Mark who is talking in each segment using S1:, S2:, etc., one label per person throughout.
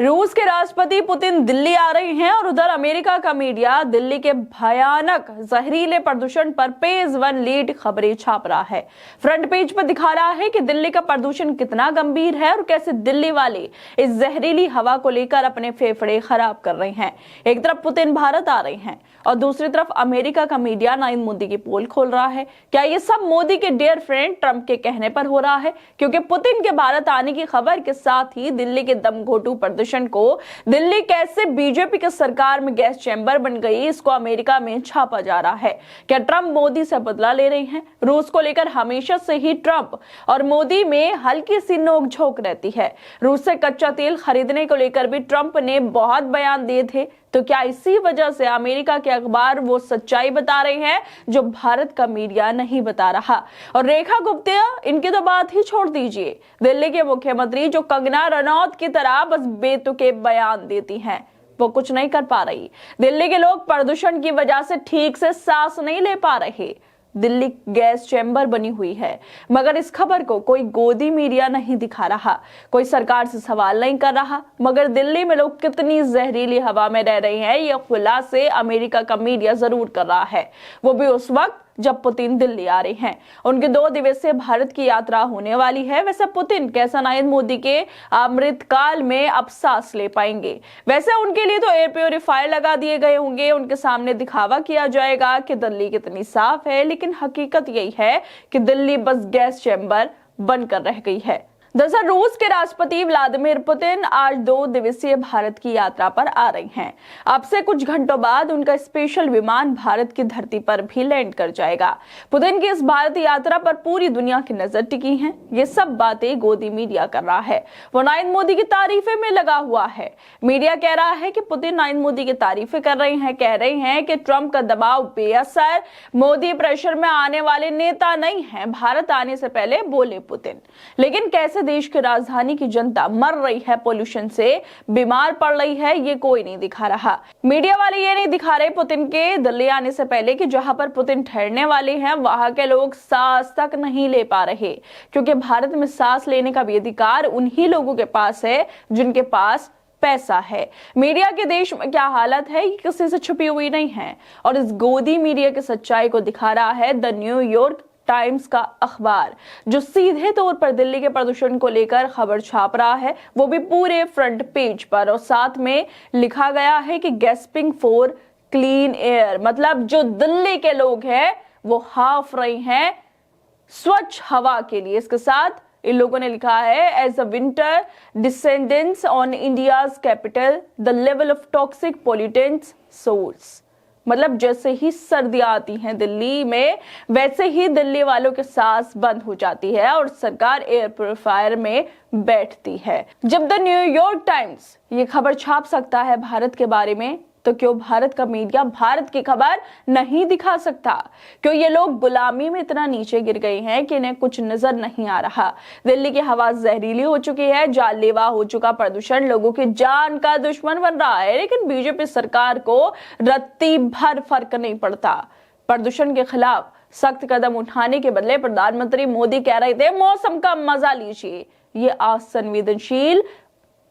S1: रूस के राष्ट्रपति पुतिन दिल्ली आ रहे हैं और उधर अमेरिका का मीडिया दिल्ली के भयानक जहरीले प्रदूषण पर पेज वन लीड खबरें छाप रहा है। फ्रंट पेज पर दिखा रहा है कि दिल्ली का प्रदूषण कितना गंभीर है और कैसे दिल्ली वाले इस जहरीली हवा को लेकर अपने फेफड़े खराब कर रहे हैं। एक तरफ पुतिन भारत आ रहे हैं और दूसरी तरफ अमेरिका का मीडिया नरेंद्र मोदी की पोल खोल रहा है। क्या ये सब मोदी के डियर फ्रेंड ट्रंप के कहने पर हो रहा है? क्योंकि पुतिन के भारत आने की खबर के साथ ही दिल्ली के दमघोटू प्रदूषण को दिल्ली कैसे बीजेपी के सरकार में गैस चैम्बर बन गई, इसको अमेरिका में छापा जा रहा है। क्या ट्रंप मोदी से बदला ले रहे हैं? रूस को लेकर हमेशा से ही ट्रंप और मोदी में हल्की सी नोकझोंक रहती है। रूस से कच्चा तेल खरीदने को लेकर भी ट्रंप ने बहुत बयान दिए थे। तो क्या इसी वजह से अमेरिका के अखबार वो सच्चाई बता रहे हैं जो भारत का मीडिया नहीं बता रहा? और रेखा गुप्ता, इनकी तो बात ही छोड़ दीजिए। दिल्ली के मुख्यमंत्री जो कंगना रनौत की तरह बस बेतुके बयान देती हैं, वो कुछ नहीं कर पा रही। दिल्ली के लोग प्रदूषण की वजह से ठीक से सांस नहीं ले पा रहे। दिल्ली गैस चैम्बर बनी हुई है, मगर इस खबर को कोई गोदी मीडिया नहीं दिखा रहा, कोई सरकार से सवाल नहीं कर रहा। मगर दिल्ली में लोग कितनी जहरीली हवा में रह रहे हैं, ये खुलासे अमेरिका का मीडिया जरूर कर रहा है, वो भी उस वक्त जब पुतिन दिल्ली आ रहे हैं। उनकी 2 दिवसीय भारत की यात्रा होने वाली है। वैसे पुतिन कैसा नरेंद्र मोदी के अमृतकाल में अब सांस ले पाएंगे? वैसे उनके लिए तो एयर प्योरीफायर लगा दिए गए होंगे, उनके सामने दिखावा किया जाएगा कि दिल्ली कितनी साफ है, लेकिन हकीकत यही है कि दिल्ली बस गैस चैम्बर बनकर रह गई है। दरअसल रूस के राष्ट्रपति व्लादिमीर पुतिन आज 2 दिवसीय भारत की यात्रा पर आ रहे हैं। अब से कुछ घंटों बाद उनका स्पेशल विमान भारत की धरती पर भी लैंड कर जाएगा। पुतिन की इस भारत यात्रा पर पूरी दुनिया की नजर टिकी है। ये सब बातें गोदी मीडिया कर रहा है, वो नरेंद्र मोदी की तारीफे में लगा हुआ है। मीडिया कह रहा है कि पुतिन नरेंद्र मोदी की तारीफें कर रहे हैं, कह रहे हैं कि ट्रंप का दबाव बेअसर, मोदी प्रेशर में आने वाले नेता नहीं है। भारत आने से पहले बोले पुतिन। लेकिन कैसे देश की राजधानी की जनता मर रही है, पोल्यूशन से बीमार पड़ रही है, ये कोई नहीं दिखा रहा। मीडिया वाले ये नहीं दिखा रहे पुतिन के दिल्ली आने से पहले कि जहां पर पुतिन ठहरने वाले हैं वहां के लोग सांस तक नहीं ले पा रहे, क्योंकि भारत में सांस लेने का भी अधिकार उन्हीं लोगों के पास है जिनके पास पैसा है। मीडिया के देश में क्या हालत है ये किसी से छुपी हुई नहीं है, और इस गोदी मीडिया की सच्चाई को दिखा रहा है द न्यूयॉर्क टाइम्स का अखबार, जो सीधे तौर पर दिल्ली के प्रदूषण को लेकर खबर छाप रहा है, वो भी पूरे फ्रंट पेज पर। और साथ में लिखा गया है कि गैस्पिंग फॉर क्लीन एयर, मतलब जो दिल्ली के लोग हैं वो हाफ रहे हैं स्वच्छ हवा के लिए। इसके साथ इन लोगों ने लिखा है, as a winter descendants on India's capital the level of toxic pollutants source, मतलब जैसे ही सर्दियां आती हैं दिल्ली में, वैसे ही दिल्ली वालों के सांस बंद हो जाती है और सरकार एयर प्योरीफायर में बैठती है। जब द न्यूयॉर्क टाइम्स ये खबर छाप सकता है भारत के बारे में, तो क्यों भारत का मीडिया भारत की खबर नहीं दिखा सकता? क्यों ये लोग गुलामी में इतना नीचे गिर गए हैं कि इन्हें कुछ नजर नहीं आ रहा? दिल्ली की हवा जहरीली हो चुकी है, जानलेवा हो चुका प्रदूषण लोगों की जान का दुश्मन बन रहा है, लेकिन बीजेपी सरकार को रत्ती भर फर्क नहीं पड़ता। प्रदूषण के खिलाफ सख्त कदम उठाने के बदले प्रधानमंत्री मोदी कह रहे थे मौसम का मजा लीजिए। ये असंवेदनशील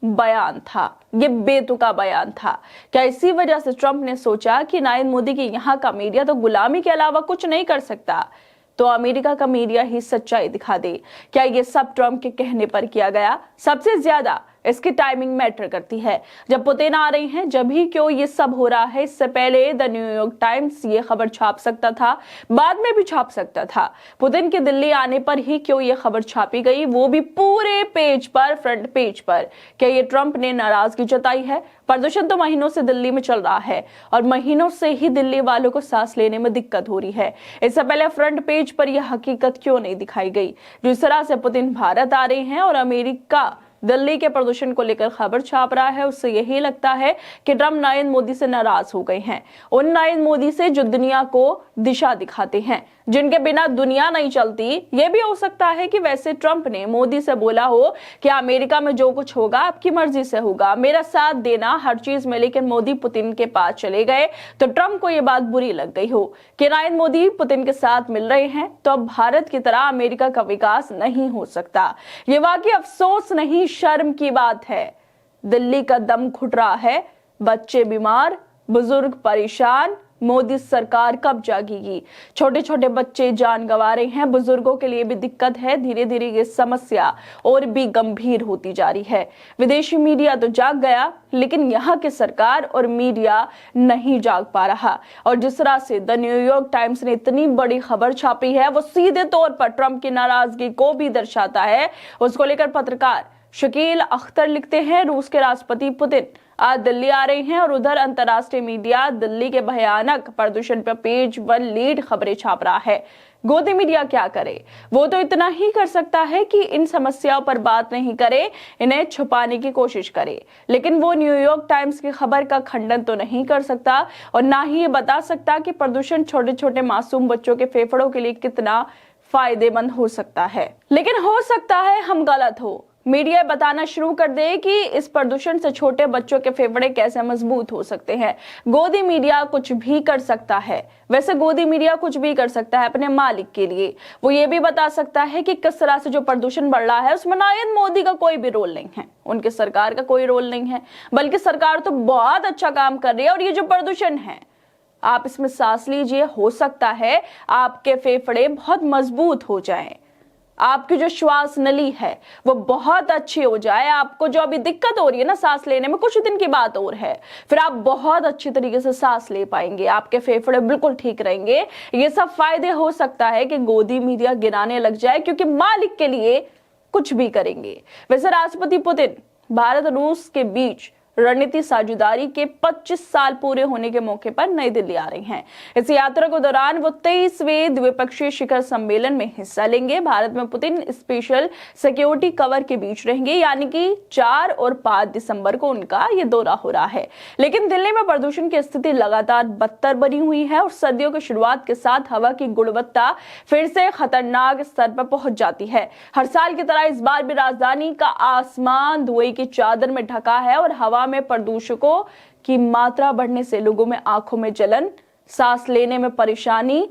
S1: बयान था, ये बेतुका बयान था। क्या इसी वजह से ट्रंप ने सोचा कि नरेंद्र मोदी की यहाँ का मीडिया तो गुलामी के अलावा कुछ नहीं कर सकता, तो अमेरिका का मीडिया ही सच्चाई दिखा दे? क्या ये सब ट्रंप के कहने पर किया गया? सबसे ज्यादा इसकी टाइमिंग मैटर करती है। जब पुतिन आ रहे हैं जब ही क्यों ये सब हो रहा है? इससे पहले द न्यूयॉर्क टाइम्स ये खबर छाप सकता था, बाद में भी छाप सकता था। पुतिन के दिल्ली आने पर ही क्यों ये खबर छापी गई, वो भी पूरे पेज पर, फ्रंट पेज पर? क्या ये ट्रंप ने नाराजगी जताई है? प्रदूषण तो महीनों से दिल्ली में चल रहा है और महीनों से ही दिल्ली वालों को सांस लेने में दिक्कत हो रही है। इससे पहले फ्रंट पेज पर यह हकीकत क्यों नहीं दिखाई गई? जिस तरह से पुतिन भारत आ रहे हैं और अमेरिका दिल्ली के प्रदूषण को लेकर खबर छाप रहा है, उससे यही लगता है कि ट्रंप नरेंद्र मोदी से नाराज हो गए हैं। उन नरेंद्र मोदी से जो दुनिया को दिशा दिखाते हैं, जिनके बिना दुनिया नहीं चलती। यह भी हो सकता है कि वैसे ट्रंप ने मोदी से बोला हो कि अमेरिका में जो कुछ होगा आपकी मर्जी से होगा, मेरा साथ देना हर चीज में, लेकिन मोदी पुतिन के पास चले गए तो ट्रंप को यह बात बुरी लग गई हो कि नरेंद्र मोदी पुतिन के साथ मिल रहे हैं, तो अब भारत की तरह अमेरिका का विकास नहीं हो सकता। ये वाकई अफसोस नहीं, शर्म की बात है। दिल्ली का दम घुट रहा है, बच्चे बीमार, बुजुर्ग परेशान, मोदी सरकार कब जागेगी। छोटे छोटे बच्चे जान गंवा रहे हैं, बुजुर्गों के लिए भी दिक्कत है। धीरे धीरे ये समस्या और भी गंभीर होती जा रही है। विदेशी मीडिया तो जाग गया, लेकिन यहाँ की सरकार और मीडिया नहीं जाग पा रहा। और जिस तरह से द न्यूयॉर्क टाइम्स ने इतनी बड़ी खबर छापी है, वो सीधे तौर पर ट्रंप की नाराजगी को भी दर्शाता है। उसको लेकर पत्रकार शकील अख्तर लिखते हैं, रूस के राष्ट्रपति पुतिन आज दिल्ली आ रहे हैं और उधर अंतर्राष्ट्रीय मीडिया दिल्ली के भयानक प्रदूषण पर पेज 1 लीड खबरें छाप रहा है। गोदी मीडिया क्या करे? वो तो इतना ही कर सकता है कि इन समस्याओं पर बात नहीं करे, इन्हें छुपाने की कोशिश करे। लेकिन वो न्यूयॉर्क टाइम्स की खबर का खंडन तो नहीं कर सकता और ना ही ये बता सकता कि प्रदूषण छोटे छोटे मासूम बच्चों के फेफड़ों के लिए कितना फायदेमंद हो सकता है। लेकिन हो सकता है हम गलत हो। मीडिया बताना शुरू कर दे कि इस प्रदूषण से छोटे बच्चों के फेफड़े कैसे मजबूत हो सकते हैं। गोदी मीडिया कुछ भी कर सकता है। वैसे गोदी मीडिया कुछ भी कर सकता है अपने मालिक के लिए। वो ये भी बता सकता है कि किस तरह से जो प्रदूषण बढ़ रहा है उसमें नरेंद्र मोदी का कोई भी रोल नहीं है, उनके सरकार का कोई रोल नहीं है, बल्कि सरकार तो बहुत अच्छा काम कर रही है। और ये जो प्रदूषण है, आप इसमें सांस लीजिए, हो सकता है आपके फेफड़े बहुत मजबूत हो जाएं, आपकी जो श्वास नली है वो बहुत अच्छी हो जाए। आपको जो अभी दिक्कत हो रही है ना सांस लेने में, कुछ दिन की बात और है, फिर आप बहुत अच्छी तरीके से सांस ले पाएंगे, आपके फेफड़े बिल्कुल ठीक रहेंगे। ये सब फायदे हो सकता है कि गोदी मीडिया गिनाने लग जाए, क्योंकि मालिक के लिए कुछ भी करेंगे। वैसे राष्ट्रपति पुतिन भारत रूस के बीच रणनीति साझेदारी के 25 साल पूरे होने के मौके पर नई दिल्ली आ रही हैं। इस यात्रा के दौरान वो 23वें द्विपक्षीय शिखर सम्मेलन में हिस्सा लेंगे। भारत में पुतिन स्पेशल सिक्योरिटी कवर के बीच रहेंगे, यानी कि 4 और 5 दिसंबर को उनका ये दौरा हो रहा है। लेकिन दिल्ली में प्रदूषण की स्थिति लगातार बदतर बनी हुई है और सर्दियों की शुरुआत के साथ हवा की गुणवत्ता फिर से खतरनाक स्तर पर पहुंच जाती है। हर साल की तरह इस बार भी राजधानी का आसमान धुएं की चादर में ढका है और हवा में प्रदूषकों की मात्रा बढ़ने से लोगों में आंखों में जलन, सांस लेने में परेशानी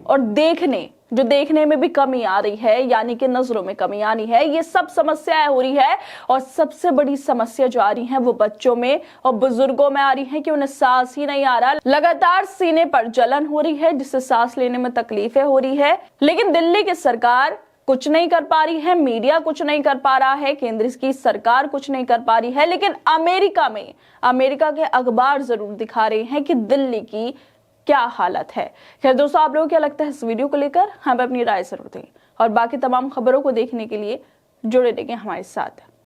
S1: और देखने में भी कमी आ रही है, यानी कि नजरों में कमी आनी है। ये सब समस्याएं हो रही है और सबसे बड़ी समस्या जो आ रही है वो बच्चों में और बुजुर्गों में आ रही है कि उन्हें सांस ही नहीं आ रहा। लगातार सीने पर जलन हो रही है, जिससे सांस लेने में तकलीफें हो रही है। लेकिन दिल्ली की सरकार कुछ नहीं कर पा रही है, मीडिया कुछ नहीं कर पा रहा है, केंद्र की सरकार कुछ नहीं कर पा रही है। लेकिन अमेरिका के अखबार जरूर दिखा रहे हैं कि दिल्ली की क्या हालत है। खैर दोस्तों, आप लोगों को क्या लगता है इस वीडियो को लेकर? हमें अपनी राय जरूर दें और बाकी तमाम खबरों को देखने के लिए जुड़े रहेंगे हमारे साथ।